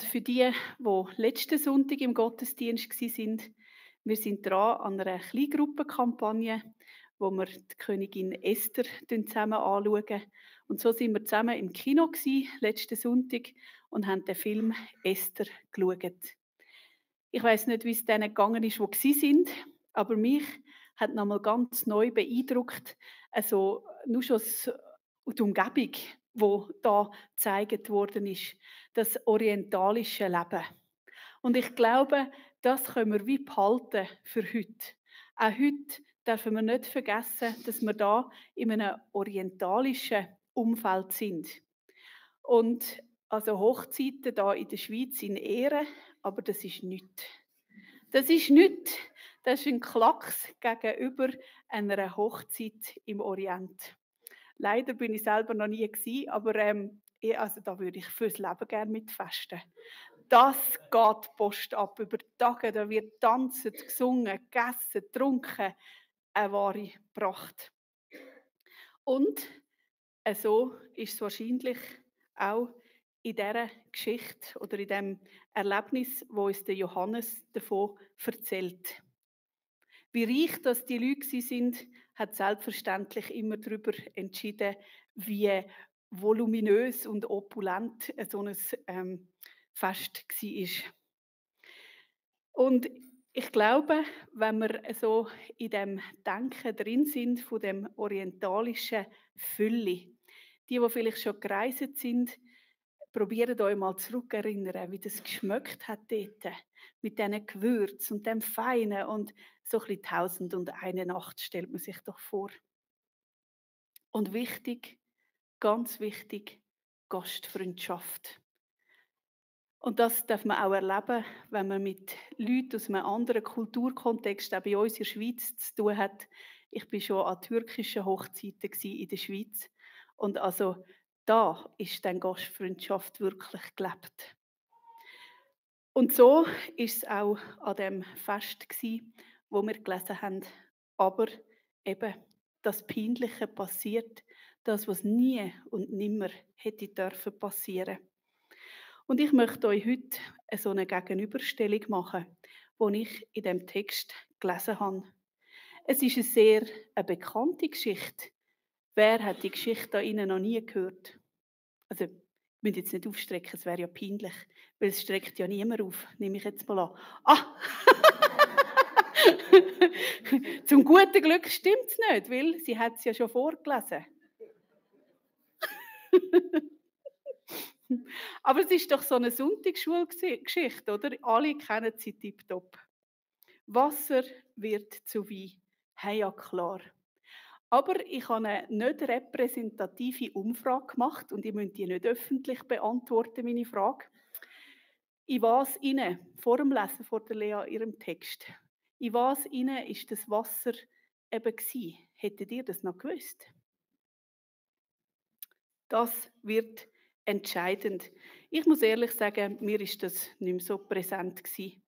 Für die letzten Sonntag im Gottesdienst sind, wir sind dran an einer Kleingruppenkampagne, wo wir die Königin Esther zusammen anschauen. Und so sind wir zusammen im Kino letzten Sonntag und haben den Film Esther geschaut. Ich weiß nicht, wie es denen gegangen ist, die sind, aber mich hat nochmal ganz neu beeindruckt, also nur schon die Umgebung, wo da gezeigt worden ist, das orientalische Leben. Und ich glaube, das können wir wie behalten für heute. Auch heute dürfen wir nicht vergessen, dass wir da in einem orientalischen Umfeld sind. Und also Hochzeiten da in der Schweiz in Ehren, aber das ist nichts. Das ist nichts. Das ist ein Klacks gegenüber einer Hochzeit im Orient. Leider bin ich selber noch nie gewesen, aber also da würde ich fürs Leben gerne mitfesten. Das geht Post ab über Tage. Da wird tanzen, gesungen, gegessen, getrunken. Eine wahre Pracht. Und so ist es wahrscheinlich auch in dieser Geschichte oder in dem Erlebnis, wo uns der Johannes davon erzählt. Wie reich das die Leute sind, hat selbstverständlich immer darüber entschieden, wie voluminös und opulent so ein Fest war. Und ich glaube, wenn wir so in dem Denken drin sind, von dem orientalischen Fülle, die vielleicht schon gereist sind, probiert euch mal zurückerinnern, wie das geschmeckt hat dort, mit diesen Gewürzen und dem Feinen und so ein bisschen 1001 Nacht, stellt man sich doch vor. Und wichtig, ganz wichtig, Gastfreundschaft. Und das darf man auch erleben, wenn man mit Leuten aus einem anderen Kulturkontext, auch bei uns in der Schweiz, zu tun hat. Ich war schon an türkischen Hochzeiten in der Schweiz. Und also da ist dann Gastfreundschaft wirklich gelebt. Und so ist es auch an dem Fest wo wir gelesen haben. Aber eben das Peinliche passiert, das, was nie und nimmer hätte dürfen passieren. Und ich möchte euch heute so eine Gegenüberstellung machen, die ich in dem Text gelesen habe. Es ist eine bekannte Geschichte. Wer hat die Geschichte da innen noch nie gehört? Also, ich müsst jetzt nicht aufstrecken, es wäre ja peinlich, weil es streckt ja niemand auf, nehme ich jetzt mal an. Ah! Zum guten Glück stimmt es nicht, weil sie hat es ja schon vorgelesen. Aber es ist doch so eine Sonntagsschulgeschichte, oder? Alle kennen sie tipptopp. Wasser wird zu Wein. Hey, ja klar. Aber ich habe eine nicht repräsentative Umfrage gemacht und ich müsst die nicht öffentlich beantworten, meine Frage. In was inne, vor dem Lesen vor der Lea ihrem Text, in was inne ist das Wasser eben gsi? Hättet ihr das noch gewusst? Das wird entscheidend. Ich muss ehrlich sagen, mir ist das nicht mehr so präsent gewesen.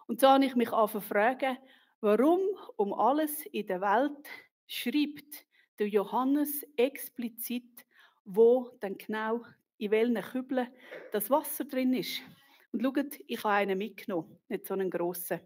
Und so habe ich mich fragen, warum um alles in der Welt schreibt der Johannes explizit, wo dann genau in welchen Kübeln das Wasser drin ist. Und schaut, ich habe einen mitgenommen, nicht so einen grossen.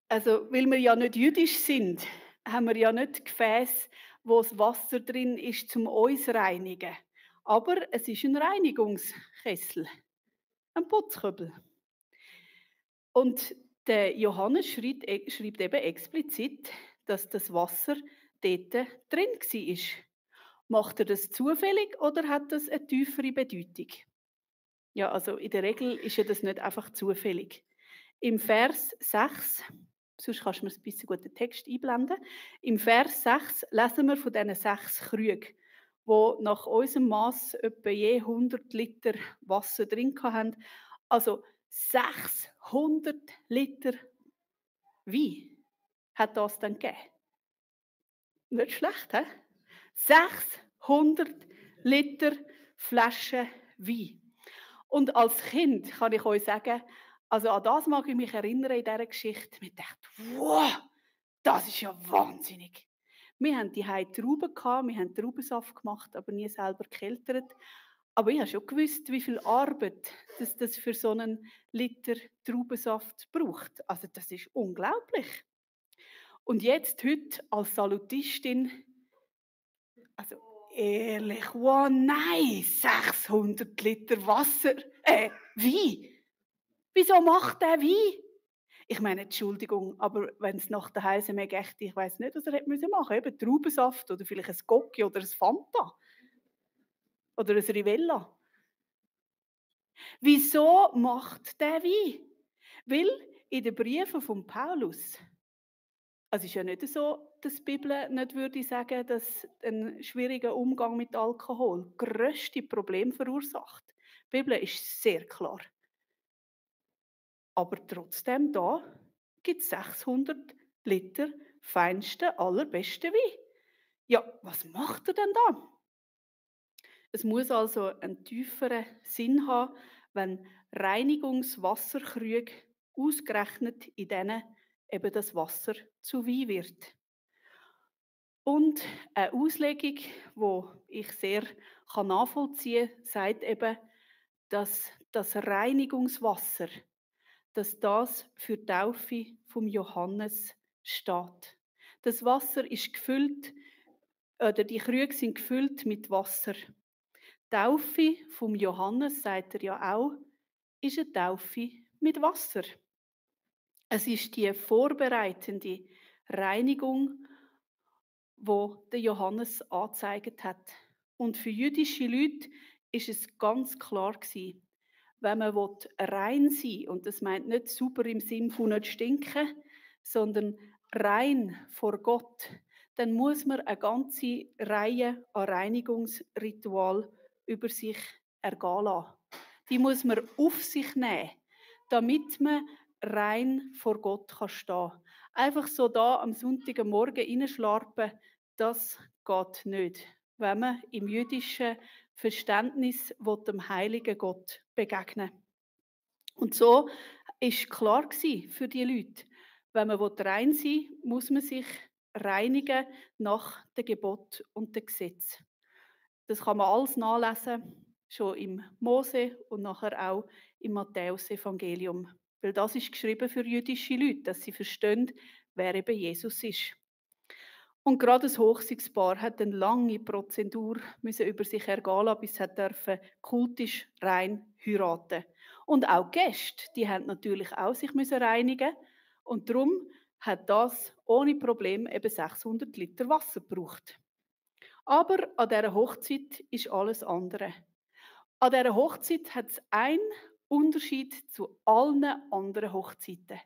Also, weil wir ja nicht jüdisch sind, haben wir ja nicht Gefäß, wo das Wasser drin ist, zum uns reinigen. Aber es ist ein Reinigungskessel, ein Putzkübel. Und der Johannes schreibt eben explizit, dass das Wasser dort drin war. Macht er das zufällig oder hat das eine tiefere Bedeutung? Ja, also in der Regel ist ja das nicht einfach zufällig. Im Vers 6, sonst kannst du mir ein bisschen guten Text einblenden. Im Vers 6 lesen wir von diesen 6 Krügen, die nach unserem Maß etwa je 100 Liter Wasser drin haben. Also 600 Liter Wein hat das dann gegeben. Nicht schlecht, hä? 600 Liter Flaschen Wein. Und als Kind kann ich euch sagen, also an das mag ich mich erinnern in dieser Geschichte. Ich dachte, wow, das ist ja wahnsinnig. Wir haben die Trauben gehabt, wir haben Traubensaft gemacht, aber nie selber gekeltert. Aber ich habe schon gewusst, wie viel Arbeit das für so einen Liter Traubensaft braucht. Also das ist unglaublich. Und jetzt, heute, als Salutistin, also ehrlich, wow, nein, 600 Liter Wasser, Wein. Wieso macht der Wein? Ich meine, Entschuldigung, aber wenn es nach der Heisenberg echt, ich weiß nicht, was er hätte machen müssen. Eben Traubensaft oder vielleicht ein Gocki oder ein Fanta oder ein Rivella. Wieso macht der Wein? Weil in den Briefen von Paulus, also es ist ja nicht so, dass die Bibel nicht würde sagen, dass ein schwieriger Umgang mit Alkohol grösste Probleme verursacht. Die Bibel ist sehr klar. Aber trotzdem da gibt es 600 Liter feinsten, allerbesten Wein. Ja, was macht er denn da? Es muss also einen tieferen Sinn haben, wenn Reinigungswasserkrüge ausgerechnet in denen eben das Wasser zu Wein wird. Und eine Auslegung, die ich sehr nachvollziehen kann, sagt eben, dass das Reinigungswasser, dass das für die Taufe vom Johannes steht. Das Wasser ist gefüllt, oder die Krüge sind gefüllt mit Wasser. Die Taufe vom Johannes, sagt er ja auch, ist eine Taufe mit Wasser. Es ist die vorbereitende Reinigung, wo der Johannes angezeigt hat. Und für jüdische Leute ist es ganz klar gewesen, wenn man rein sein will, und das meint nicht super im Sinn von nicht stinken, sondern rein vor Gott, dann muss man eine ganze Reihe an Reinigungsritual über sich ergehen lassen. Die muss man auf sich nehmen, damit man rein vor Gott stehen kann. Einfach so da am Sonntagmorgen reinschlarpen, das geht nicht, wenn man im jüdischen Verständnis dem heiligen Gott begegnen will. Und so ist klar für die Leute, wenn man rein sein will, muss man sich reinigen nach dem Gebot und dem Gesetz. Das kann man alles nachlesen, schon im Mose und nachher auch im Matthäus-Evangelium. Weil das ist geschrieben für jüdische Leute, dass sie verstehen, wer eben Jesus ist. Und gerade das Hochzeitspaar hat eine lange Prozedur über sich ergehen lassen, bis sie kultisch rein heiraten. Und auch die Gäste, die haben natürlich auch sich reinigen. Und darum hat das ohne Problem eben 600 Liter Wasser gebraucht. Aber an dieser Hochzeit ist alles andere. An dieser Hochzeit hat es einen Unterschied zu allen anderen Hochzeiten.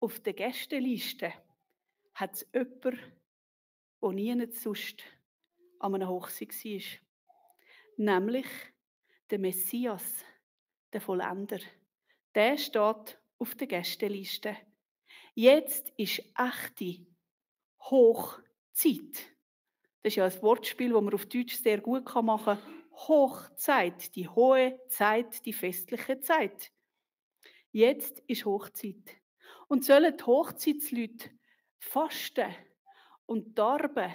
Auf der Gästeliste hat es jemanden, der nie sonst an einer Hochzeit war. Nämlich der Messias, der Vollender. Der steht auf der Gästeliste. Jetzt ist echte Hochzeit. Das ist ja ein Wortspiel, das man auf Deutsch sehr gut machen kann. Hochzeit, die hohe Zeit, die festliche Zeit. Jetzt ist Hochzeit. Und sollen die Hochzeitsleute fasten und darben,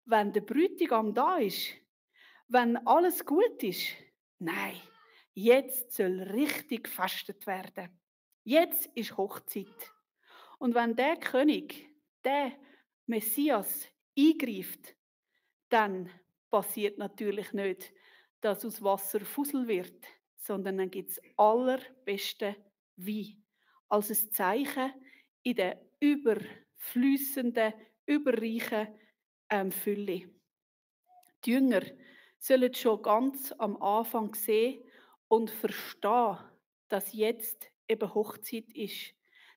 wenn der Bräutigam da ist, wenn alles gut ist? Nein, jetzt soll richtig gefastet werden. Jetzt ist Hochzeit. Und wenn der König, der Messias, eingreift, dann passiert natürlich nicht, dass aus Wasser Fussel wird, sondern dann gibt es allerbeste Wein. Als ein Zeichen in der überflüssenden, überreichen Fülle. Die Jünger sollen schon ganz am Anfang sehen und verstehen, dass jetzt eben Hochzeit ist.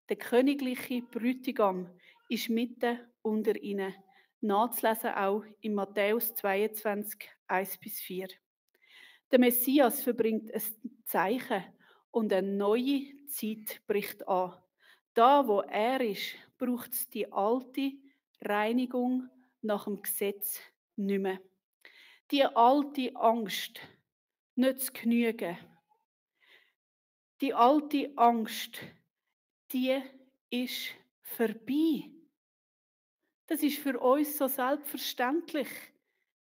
Der königliche Bräutigam ist mitten unter ihnen. Nachzulesen auch in Matthäus 22, 1-4. Der Messias verbringt ein Zeichen und eine neue Zeit bricht an. Da, wo er ist, braucht es die alte Reinigung nach dem Gesetz nicht mehr. Die alte Angst, nicht zu genügen. Die alte Angst, die ist vorbei. Das ist für uns so selbstverständlich.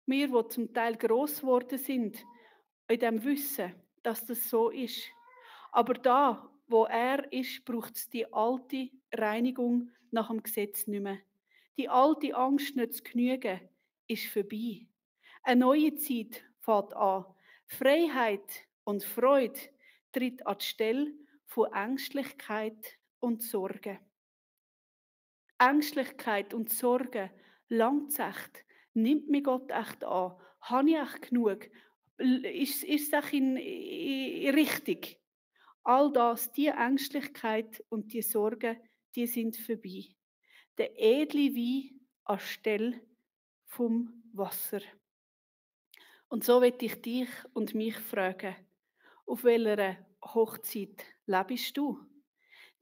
Wir, die zum Teil gross geworden sind, in dem Wissen, dass das so ist. Aber da, wo er ist, braucht es die alte Reinigung nach dem Gesetz nicht mehr. Die alte Angst, nicht zu genügen, ist vorbei. Eine neue Zeit fängt an. Freiheit und Freude tritt an die Stelle von Ängstlichkeit und Sorge. Ängstlichkeit und Sorge langt es echt? Nimmt mich Gott echt an? Habe ich echt genug? Ist es echt richtig? All das, die Ängstlichkeit und die Sorge, die sind vorbei. Der edle Wein anstelle vom Wasser. Und so will ich dich und mich fragen, auf welcher Hochzeit lebst du?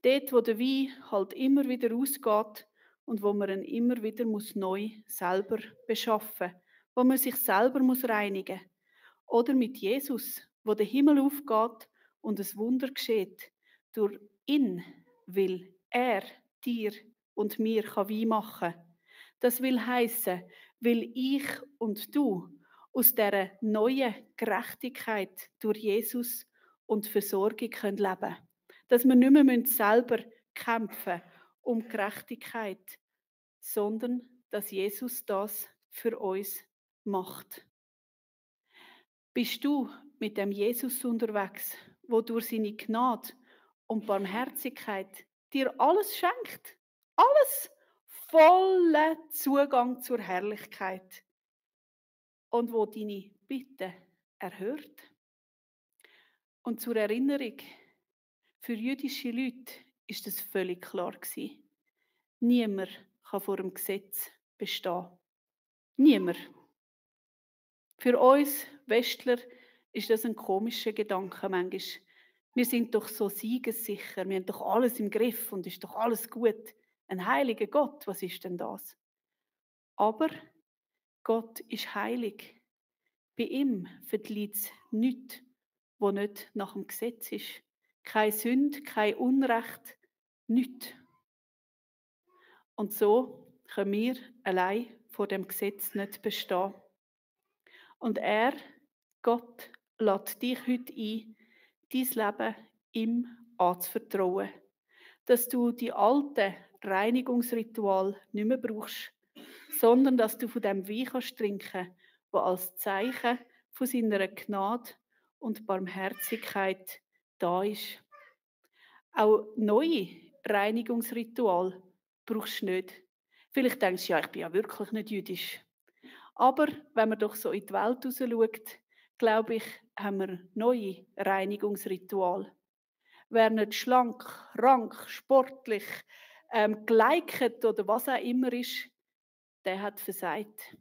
Dort, wo der Wein halt immer wieder ausgeht und wo man ihn immer wieder neu selber beschaffen muss, wo man sich selber reinigen muss. Oder mit Jesus, wo der Himmel aufgeht und ein Wunder geschieht. Durch ihn will er dir und mir Wein machen. Das will heißen, will ich und du aus dieser neuen Gerechtigkeit durch Jesus und Versorgung leben können. Dass wir nicht mehr selber kämpfen um Gerechtigkeit, sondern dass Jesus das für uns macht. Bist du mit dem Jesus unterwegs, wo durch seine Gnade und Barmherzigkeit dir alles schenkt? Alles voller Zugang zur Herrlichkeit und wo deine Bitten erhört? Und zur Erinnerung, für jüdische Leute ist es völlig klar gewesen. Niemand kann vor dem Gesetz bestehen. Niemand. Für uns Westler ist das ein komischer Gedanke manchmal. Wir sind doch so siegessicher, wir haben doch alles im Griff und ist doch alles gut. Ein heiliger Gott, was ist denn das? Aber Gott ist heilig. Bei ihm verliert es nichts, wo nicht nach dem Gesetz ist. Keine Sünde, kein Unrecht, nichts. Und so können wir allein vor dem Gesetz nicht bestehen. Und er, Gott, lädt dich heute ein, dein Leben ihm anzuvertrauen. Dass du die alten Reinigungsrituale nicht mehr brauchst, sondern dass du von dem Wein kannst trinken, der als Zeichen von seiner Gnade und Barmherzigkeit da ist. Auch neue Reinigungsrituale brauchst du nicht. Vielleicht denkst du, ja, ich bin ja wirklich nicht jüdisch. Aber wenn man doch so in die Welt raus schaut, glaube ich, haben wir neue Reinigungsrituale. Wer nicht schlank, rank, sportlich, geliked oder was auch immer ist, der hat versagt.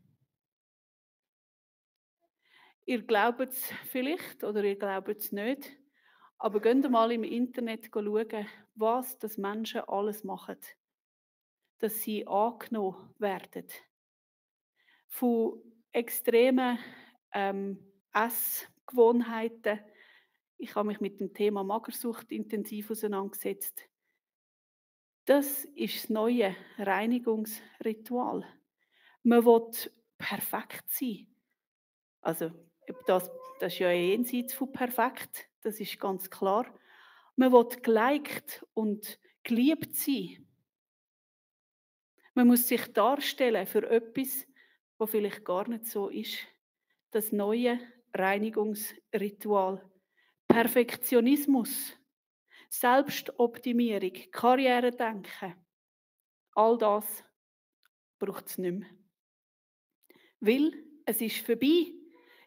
Ihr glaubt es vielleicht oder ihr glaubt es nicht, aber geht mal im Internet schauen, was das Menschen alles machen, dass sie angenommen werden. Von extremen Essgewohnheiten. Ich habe mich mit dem Thema Magersucht intensiv auseinandergesetzt. Das ist das neue Reinigungsritual. Man will perfekt sein. Also, das ist ja jenseits von perfekt, das ist ganz klar. Man will geliked und geliebt sein. Man muss sich darstellen für etwas, was vielleicht gar nicht so ist. Das neue Reinigungsritual. Perfektionismus, Selbstoptimierung, Karrieredenken. All das braucht es nicht mehr. Weil es ist vorbei.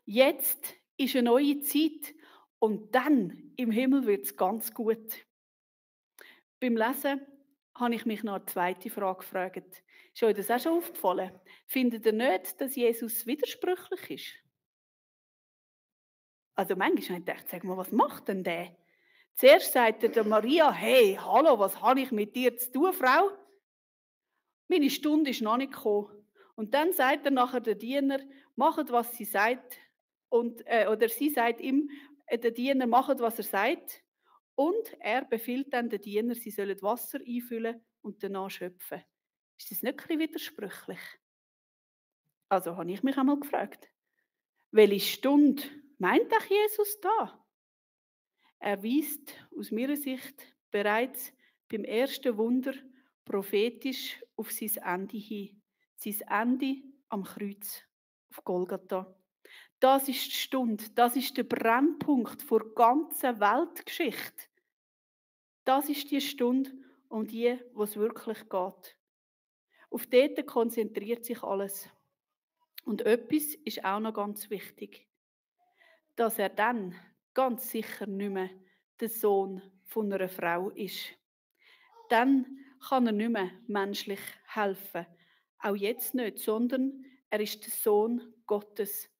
Jetzt ist eine neue Zeit und dann im Himmel wird es ganz gut. Beim Lesen habe ich mich noch eine zweite Frage gefragt. Ist euch das auch schon aufgefallen? Findet ihr nicht, dass Jesus widersprüchlich ist? Also manchmal habe ich gedacht, sag mal, was macht denn der? Zuerst sagt er der Maria, hey, hallo, was habe ich mit dir zu tun, Frau? Meine Stunde ist noch nicht gekommen. Und dann sagt er nachher der Diener, macht, was sie sagt. Oder sie sagt ihm, der Diener, macht, was er sagt. Und er befiehlt dann den Diener, sie sollen Wasser einfüllen und danach schöpfen. Ist das nicht ein bisschen widersprüchlich? Also habe ich mich einmal gefragt. Welche Stunde meint doch Jesus da? Er weist aus meiner Sicht bereits beim ersten Wunder prophetisch auf sein Ende hin. Sein Ende am Kreuz auf Golgatha. Das ist die Stunde, das ist der Brennpunkt der ganzen Weltgeschichte. Das ist die Stunde, um die, wo es wirklich geht. Auf dort konzentriert sich alles. Und etwas ist auch noch ganz wichtig, dass er dann ganz sicher nicht mehr der Sohn von einer Frau ist. Dann kann er nicht mehr menschlich helfen. Auch jetzt nicht, sondern er ist der Sohn Gottes,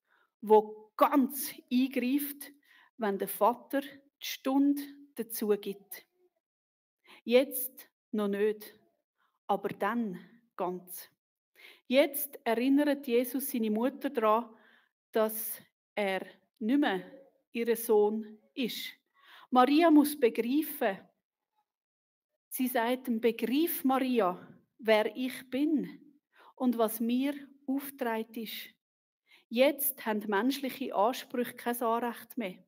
wo ganz eingreift, wenn der Vater die Stunde dazu gibt. Jetzt noch nicht, aber dann ganz. Jetzt erinnert Jesus seine Mutter daran, dass er nicht mehr ihr Sohn ist. Maria muss begreifen. Sie sagt ihm, begreif Maria, wer ich bin und was mir aufgetragen ist. Jetzt haben menschliche Ansprüche kein Anrecht mehr.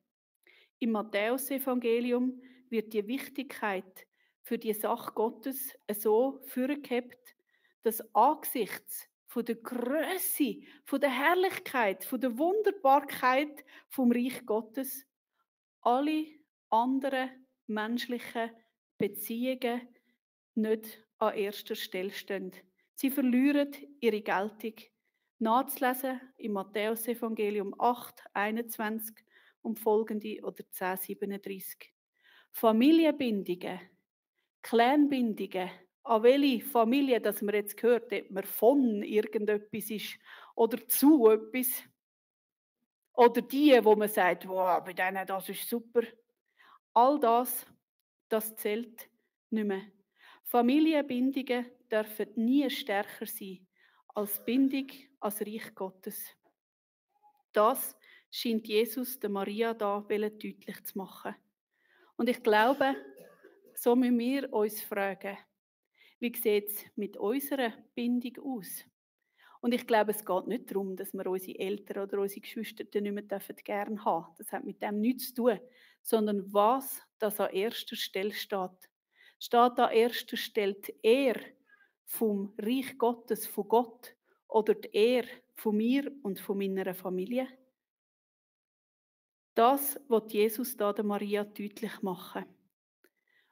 Im Matthäusevangelium wird die Wichtigkeit für die Sache Gottes so vorgehebt, dass angesichts von der Größe, von der Herrlichkeit, von der Wunderbarkeit vom Reich Gottes alle anderen menschlichen Beziehungen nicht an erster Stelle stehen. Sie verlieren ihre Geltung. Nachzulesen im Matthäusevangelium 8, 21 und folgende oder 10, 37. Familienbindungen, Clanbindungen, an welche Familie, dass man jetzt gehört, ob man von irgendetwas ist oder zu etwas. Oder die, wo man sagt, wow, bei denen, das ist super. All das, das zählt nicht mehr. Familienbindungen dürfen nie stärker sein als Bindung als Reich Gottes. Das scheint Jesus der Maria da deutlich zu machen. Und ich glaube, so müssen wir uns fragen, wie sieht es mit unserer Bindung aus? Und ich glaube, es geht nicht darum, dass wir unsere Eltern oder unsere Geschwister nicht mehr gerne haben dürfen. Das hat mit dem nichts zu tun. Sondern was das an erster Stelle steht. Steht an erster Stelle die Ehre vom Reich Gottes, von Gott, oder die Ehre von mir und von meiner Familie? Das wird Jesus da der Maria deutlich machen.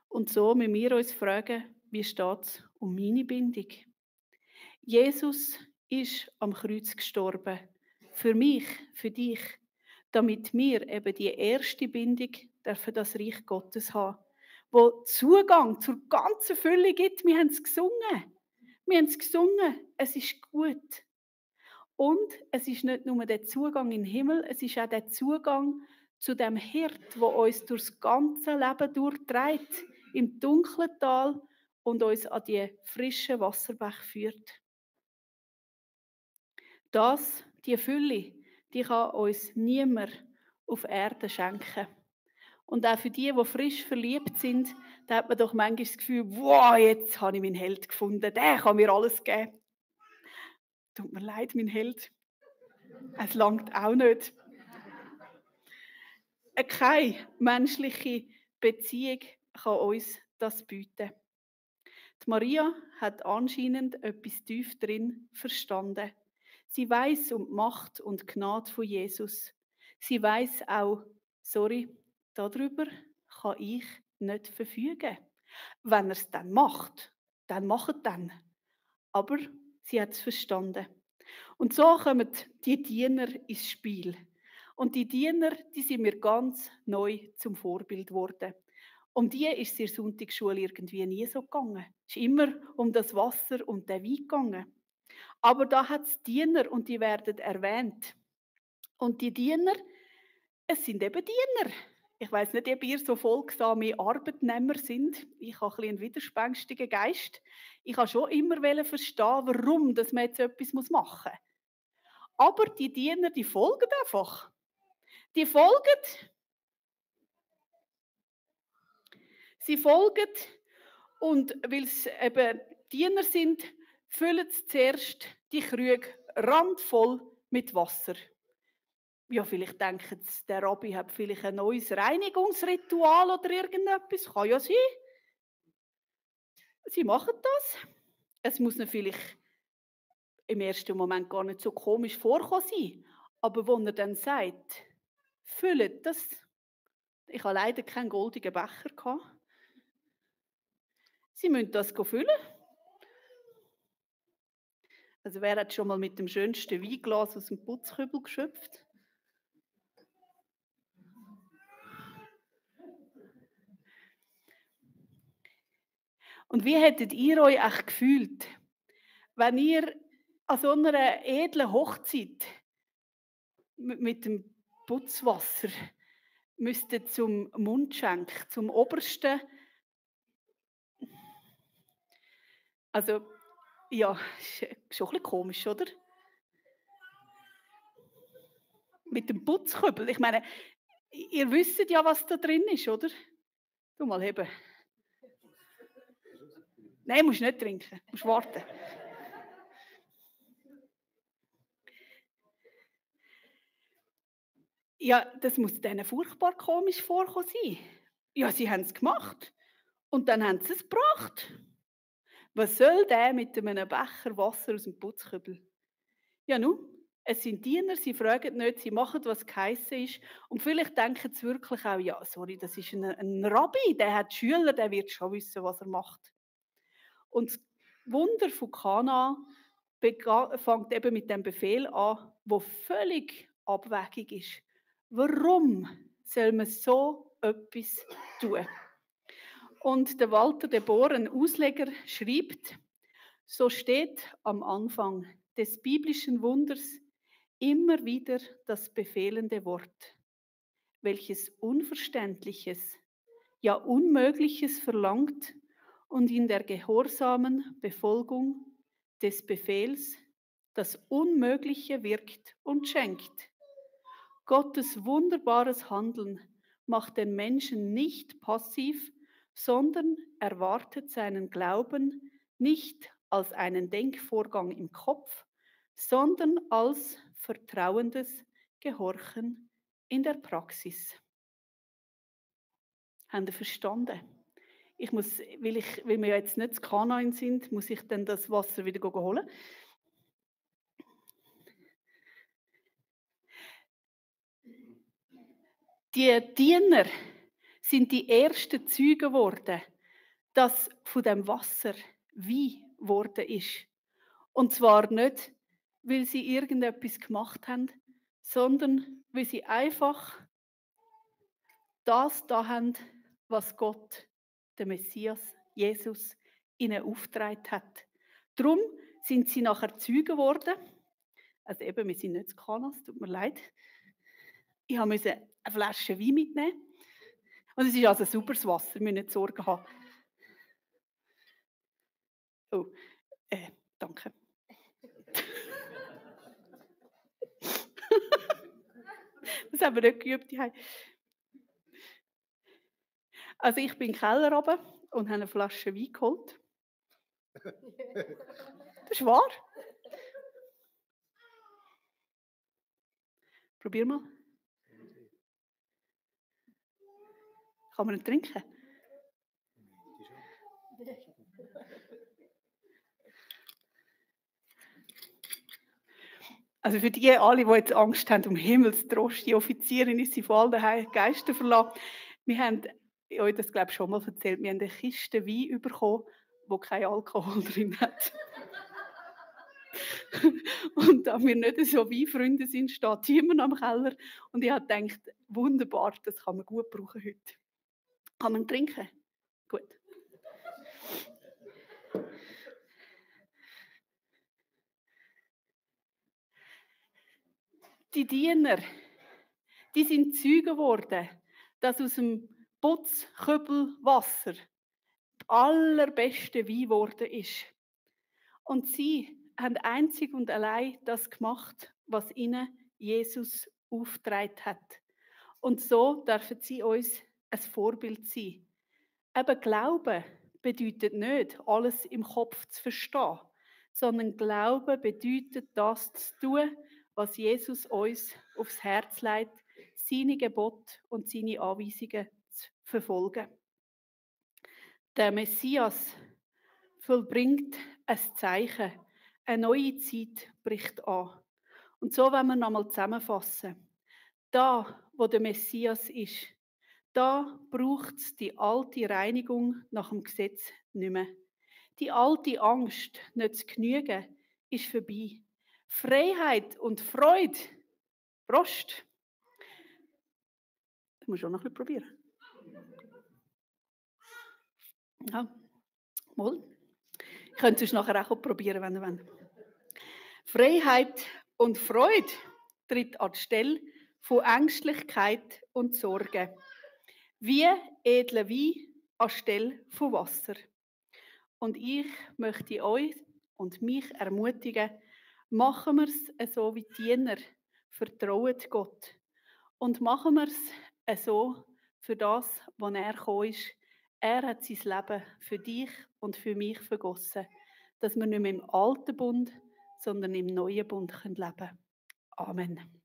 Und so müssen wir uns fragen, wie steht es um meine Bindung? Jesus ist am Kreuz gestorben. Für mich, für dich. Damit wir eben die erste Bindung für das Reich Gottes haben. Wo Zugang zur ganzen Fülle gibt. Wir haben es gesungen. Wir haben es gesungen. Es ist gut. Und es ist nicht nur der Zugang in den Himmel, es ist auch der Zugang zu dem Hirt, der uns durchs ganze Leben durchträgt, im dunklen Tal und uns an die frischen Wasserbäche führt. Die Fülle, die kann uns niemand auf Erden schenken. Und auch für die frisch verliebt sind, da hat man doch manchmal das Gefühl, wow, jetzt habe ich meinen Held gefunden, der kann mir alles geben. Tut mir leid, mein Held. Es langt auch nicht. Keine menschliche Beziehung kann uns das bieten. Die Maria hat anscheinend etwas tief drin verstanden. Sie weiß um die Macht und die Gnade von Jesus. Sie weiß auch, sorry, darüber kann ich nicht verfügen. Wenn er es dann macht, dann macht dann. Aber sie hat es verstanden. Und so kommen die Diener ins Spiel. Und die Diener, die sind mir ganz neu zum Vorbild geworden. Um die ist es in der Sonntagsschule irgendwie nie so gegangen. Es ist immer um das Wasser und den Wein gegangen. Aber da hat es Diener und die werden erwähnt. Und die Diener, es sind eben Diener. Ich weiss nicht, ob ihr so folgsame Arbeitnehmer sind. Ich habe ein bisschen einen widerspenstigen Geist. Ich habe schon immer verstehen, warum dass man jetzt etwas machen muss. Aber die Diener, die folgen einfach. Die folgen. Sie folgen. Und weil es eben Diener sind, füllen Sie zuerst die Krüge randvoll mit Wasser. Ja, vielleicht denken Sie, der Rabbi hat vielleicht ein neues Reinigungsritual oder irgendetwas. Kann ja sein. Sie machen das. Es muss Ihnen vielleicht im ersten Moment gar nicht so komisch vorkommen sein. Aber wenn er dann sagt, füllt das. Ich hatte leider keinen goldenen Becher gehabt. Sie müssen das füllen. Also wer hat schon mal mit dem schönsten Weinglas aus dem Putzkübel geschöpft? Und wie hättet ihr euch echt gefühlt, wenn ihr an so einer edlen Hochzeit mit dem Putzwasser müsstet zum Mundschenk, zum Obersten? Also, ja, ist schon ein bisschen komisch, oder? Mit dem Putzkübel. Ich meine, ihr wisst ja, was da drin ist, oder? Du mal heben. Nein, musst nicht trinken, musst warten. Ja, das muss denen furchtbar komisch vorkommen sein. Ja, sie haben es gemacht und dann haben sie es gebracht. Was soll der mit einem Becher Wasser aus dem Putzkübel? Ja, nun, es sind Diener, sie fragen nicht, sie machen, was geheissen ist. Und vielleicht denken sie wirklich auch, ja, sorry, das ist ein Rabbi, der hat Schüler, der wird schon wissen, was er macht. Und das Wunder von Kana fängt eben mit dem Befehl an, wo völlig abwegig ist. Warum soll man so etwas tun? Und der Walter de Boer, ein Ausleger, schreibt, so steht am Anfang des biblischen Wunders immer wieder das befehlende Wort, welches Unverständliches, ja Unmögliches verlangt und in der gehorsamen Befolgung des Befehls das Unmögliche wirkt und schenkt. Gottes wunderbares Handeln macht den Menschen nicht passiv, sondern erwartet seinen Glauben nicht als einen Denkvorgang im Kopf, sondern als vertrauendes Gehorchen in der Praxis. Habt ihr verstanden? Ich muss, weil wir ja jetzt nicht zu Kanaan sind, muss ich dann das Wasser wieder holen. Die Diener sind die ersten Zeugen geworden, dass von dem Wasser Wein geworden ist. Und zwar nicht, weil sie irgendetwas gemacht haben, sondern weil sie einfach das da haben, was Gott, der Messias, Jesus, ihnen aufgetragen hat. Darum sind sie nachher Zeugen geworden. Also eben, wir sind nicht zu Kana, es tut mir leid. Ich musste eine Flasche Wein mitnehmen. Und es ist also sauberes Wasser, wir müssen nicht Sorgen haben. Oh, danke. Das haben wir nicht geübt. Also ich bin in den Keller runter und habe eine Flasche Wein geholt. Das ist wahr. Probier mal. Kann man ihn trinken? Also für die alle, die jetzt Angst haben, um Himmels Trost, die Offizierin ist sie von allen Geistern verlassen. Wir haben euch das, glaube ich, schon mal erzählt. Wir haben eine Kiste Wein bekommen, die keinen Alkohol drin hat. Und da wir nicht so Weinfreunde sind, steht jemand am Keller. Und ich habe gedacht, wunderbar, das kann man gut brauchen heute. Kann man trinken? Gut. Die Diener, die sind Zeugen geworden, dass aus dem Putzkübelwasser das allerbeste Wein geworden ist. Und sie haben einzig und allein das gemacht, was ihnen Jesus aufgetragen hat. Und so dürfen sie uns ein Vorbild sein. Eben Glauben bedeutet nicht, alles im Kopf zu verstehen, sondern Glauben bedeutet, das zu tun, was Jesus uns aufs Herz legt, seine Gebote und seine Anweisungen zu verfolgen. Der Messias vollbringt ein Zeichen. Eine neue Zeit bricht an. Und so wollen wir nochmal zusammenfassen. Da, wo der Messias ist, da braucht es die alte Reinigung nach dem Gesetz nicht mehr. Die alte Angst, nicht zu genügen, ist vorbei. Freiheit und Freude. Prost! Ich muss schon noch ein bisschen probieren. Ja, mal. Ich könnte es nachher auch probieren, wenn ihr wollt. Freiheit und Freude tritt an die Stelle von Ängstlichkeit und Sorge. Wie edler Wein anstelle von Wasser. Und ich möchte euch und mich ermutigen, machen wir es so wie Diener, vertrauen Gott. Und machen wir es so für das, was er gekommen ist. Er hat sein Leben für dich und für mich vergossen, dass wir nicht mehr im alten Bund, sondern im neuen Bund leben können. Amen.